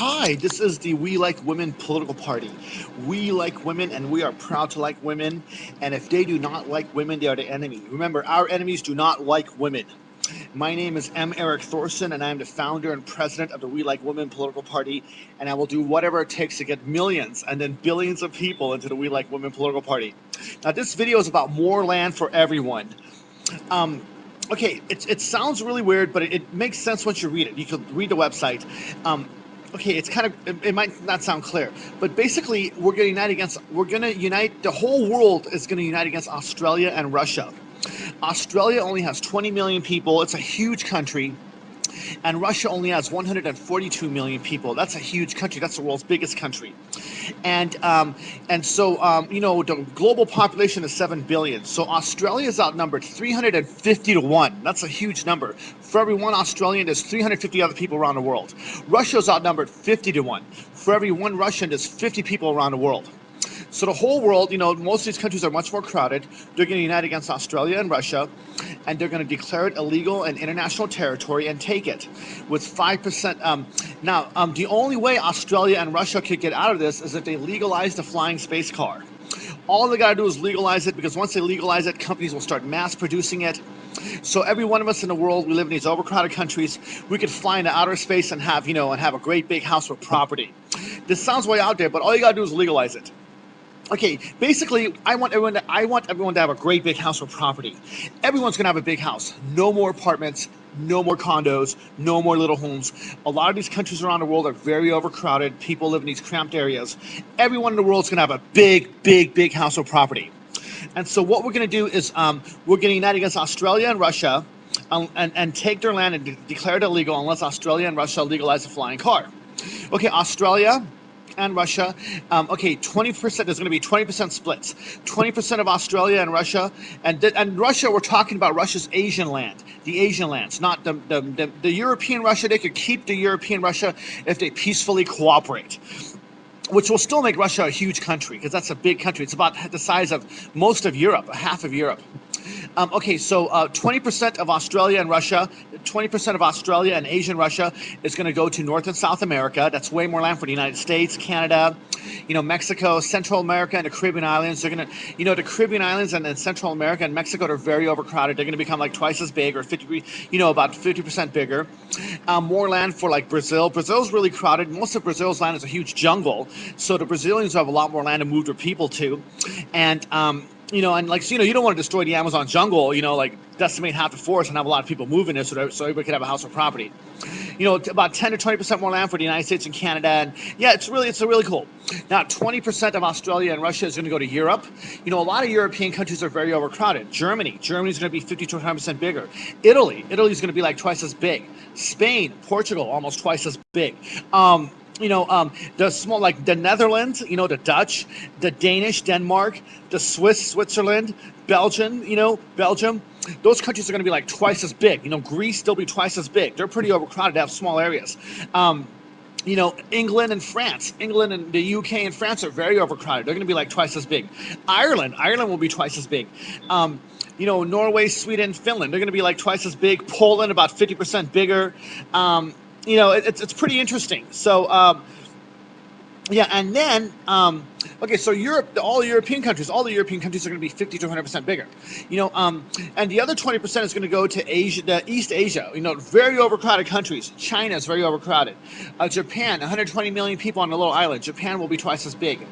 Hi, this is the We Like Women political party. We like women and we are proud to like women. And if they do not like women, they are the enemy. Remember, our enemies do not like women. My name is M. Eric Thorson, and I am the founder and president of the We Like Women political party. And I will do whatever it takes to get millions and then billions of people into the We Like Women political party. Now, this video is about more land for everyone. Okay, it sounds really weird, but it makes sense once you read it. You can read the website. Okay, it might not sound clear, but basically we're going to unite, the whole world is going to unite against Australia and Russia. Australia only has 20 million people. It's a huge country. And Russia only has 142 million people. That's a huge country. That's the world's biggest country. And so the global population is 7 billion. So Australia is outnumbered 350 to 1. That's a huge number. For every one Australian, there's 350 other people around the world. Russia is outnumbered 50 to 1. For every one Russian, there's 50 people around the world. So the whole world, most of these countries are much more crowded. They're going to unite against Australia and Russia, and they're going to declare it illegal and international territory and take it with 5%. The only way Australia and Russia could get out of this is if they legalize the flying space car. All they got to do is legalize it, because once they legalize it, companies will start mass producing it. So every one of us in the world, we live in these overcrowded countries, we could fly into outer space and have a great big house with property. This sounds way out there, but all you got to do is legalize it. Okay, basically, I want everyone to have a great big house with property. Everyone's going to have a big house. No more apartments, no more condos, no more little homes. A lot of these countries around the world are very overcrowded. People live in these cramped areas. Everyone in the world is going to have a big house with property. And so what we're going to do is we're going to unite against Australia and Russia and take their land and declare it illegal unless Australia and Russia legalize the flying car. Okay, Australia and Russia, 20%, there's going to be 20% splits. 20% of Australia and Russia, and Russia, we're talking about Russia's Asian land, the Asian lands, not the European Russia. They could keep the European Russia if they peacefully cooperate, which will still make Russia a huge country, because that's a big country. It's about the size of most of Europe, half of Europe. 20% of Australia and Russia, 20% of Australia and Asian Russia is going to go to North and South America. That's way more land for the United States, Canada, Mexico, Central America, and the Caribbean Islands. They're going to, the Caribbean Islands and then Central America and Mexico are very overcrowded. They're going to become like twice as big, or about 50% bigger. More land for like Brazil. Brazil's really crowded. Most of Brazil's land is a huge jungle. So the Brazilians have a lot more land to move their people to. And, you don't want to destroy the Amazon jungle, decimate half the forest and have a lot of people moving there so everybody could have a house or property. About 10 to 20% more land for the United States and Canada. And yeah, it's really cool. Now, 20% of Australia and Russia is going to go to Europe. A lot of European countries are very overcrowded. Germany's going to be 50 to 100% bigger. Italy's going to be like twice as big. Spain, Portugal, almost twice as big. The small, like the Netherlands, the Dutch, the Danish, Denmark, the Swiss, Switzerland, Belgium, those countries are going to be like twice as big. Greece, they'll be twice as big. They're pretty overcrowded. They have small areas. England and France, England and the UK and France are very overcrowded. They're going to be like twice as big. Ireland will be twice as big. Norway, Sweden, Finland, they're going to be like twice as big. Poland, about 50% bigger. It's pretty interesting. So, and then, so Europe, all the European countries are going to be 50 to 100% bigger. And the other 20% is going to go to Asia, the East Asia, very overcrowded countries. China is very overcrowded. Japan, 120 million people on a little island. Japan will be twice as big.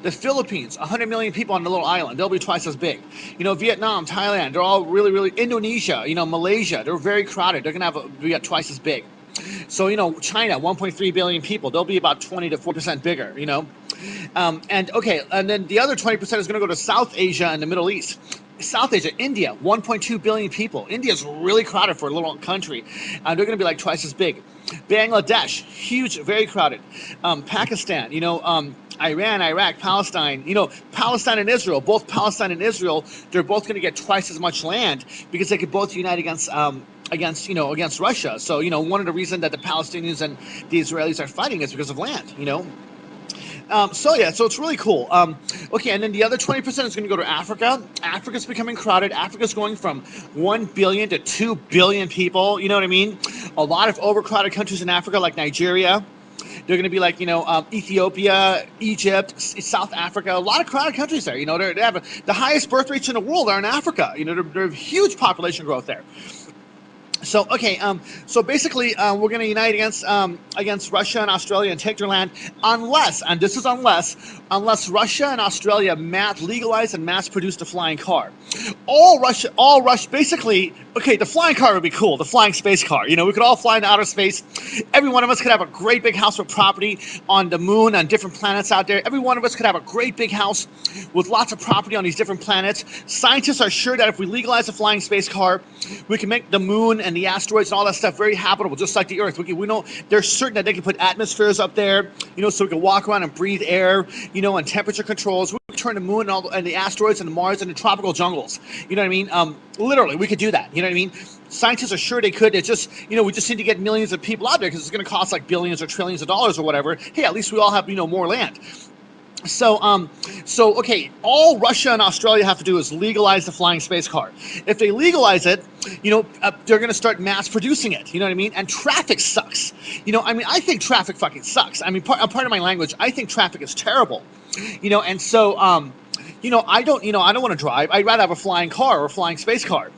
The Philippines, 100 million people on a little island. They'll be twice as big. Vietnam, Thailand, they're all really, Indonesia, Malaysia, they're very crowded. They're going to be twice as big. So, China, 1.3 billion people, they'll be about 20 to 40% bigger, and then the other 20% is going to go to South Asia and the Middle East. South Asia, India, 1.2 billion people. India's really crowded for a little country. They're going to be like twice as big. Bangladesh, huge, very crowded. Pakistan, Iran, Iraq, Palestine, Palestine and Israel, both Palestine and Israel, they're both going to get twice as much land because they could both unite against Russia. So, one of the reasons that the Palestinians and the Israelis are fighting is because of land, So it's really cool. And then the other 20% is going to go to Africa. Africa's becoming crowded. Africa's going from 1 billion to 2 billion people. You know what I mean? A lot of overcrowded countries in Africa, like Nigeria, They're going to be like, Ethiopia, Egypt, South Africa, a lot of crowded countries there. They have the highest birth rates in the world are in Africa. There's huge population growth there. So okay, so basically, we're going to unite against Russia and Australia and take their land, unless, and this is unless Russia and Australia legalize and mass produce the flying car. All Russia, basically. Okay, the flying car would be cool. The flying space car. We could all fly into outer space. Every one of us could have a great big house with property on the moon, on different planets out there. Every one of us could have a great big house with lots of property on these different planets. Scientists are sure that if we legalize a flying space car, we can make the moon and the asteroids and all that stuff very habitable, just like the Earth. We know they're certain that they can put atmospheres up there, so we can walk around and breathe air, and temperature controls. We can turn the moon and the asteroids and the Mars into tropical jungles. You know what I mean? Literally, we could do that. You know what I mean? Scientists are sure they could. It's just, we just need to get millions of people out there because it's going to cost like billions or trillions of dollars or whatever. Hey, at least we all have, more land. So okay, all Russia and Australia have to do is legalize the flying space car. If they legalize it, they're going to start mass producing it. You know what I mean? And traffic sucks. I think traffic fucking sucks. Pardon my language. I think traffic is terrible. And so, I don't want to drive. I'd rather have a flying car or a flying space car.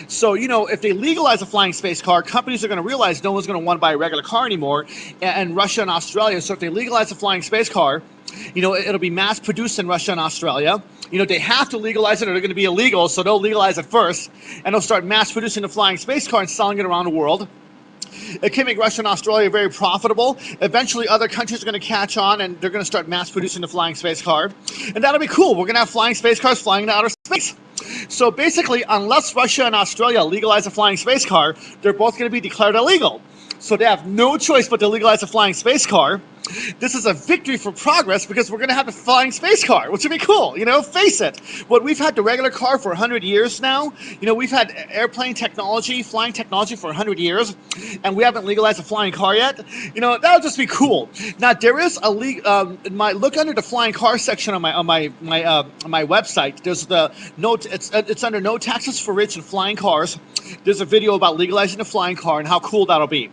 So, if they legalize a flying space car, companies are going to realize no one's going to want to buy a regular car anymore, and Russia and Australia. So if they legalize a flying space car, it'll be mass produced in Russia and Australia. They have to legalize it or they're going to be illegal, so they'll legalize it first, and they'll start mass producing the flying space car and selling it around the world. It can make Russia and Australia very profitable. Eventually, other countries are going to catch on, and they're going to start mass producing the flying space car. And that'll be cool. We're going to have flying space cars flying into outer space. So basically, unless Russia and Australia legalize a flying space car, they're both going to be declared illegal. So they have no choice but to legalize a flying space car. This is a victory for progress because we're going to have a flying space car, which would be cool. Face it. But we've had the regular car for 100 years now. We've had airplane technology, flying technology for 100 years, and we haven't legalized a flying car yet. That would just be cool. Now there is a look under the flying car section on my website. There's the note. It's under no taxes for rich and flying cars. There's a video about legalizing the flying car and how cool that'll be.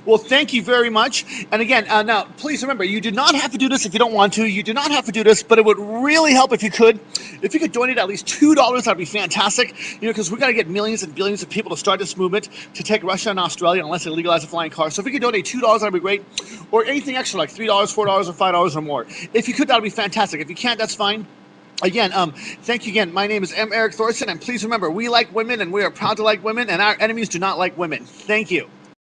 Well, thank you very much. And again, now, please remember, you do not have to do this if you don't want to. You do not have to do this, but it would really help if you could. If you could donate at least $2, that'd be fantastic. Because we're going to get millions and billions of people to start this movement to take Russia and Australia unless they legalize a flying car. So if you could donate $2, that'd be great. Or anything extra, like $3, $4, or $5 or more. If you could, that'd be fantastic. If you can't, that's fine. Again, thank you again. My name is M. Eric Thorson, and please remember, we like women, and we are proud to like women, and our enemies do not like women. Thank you.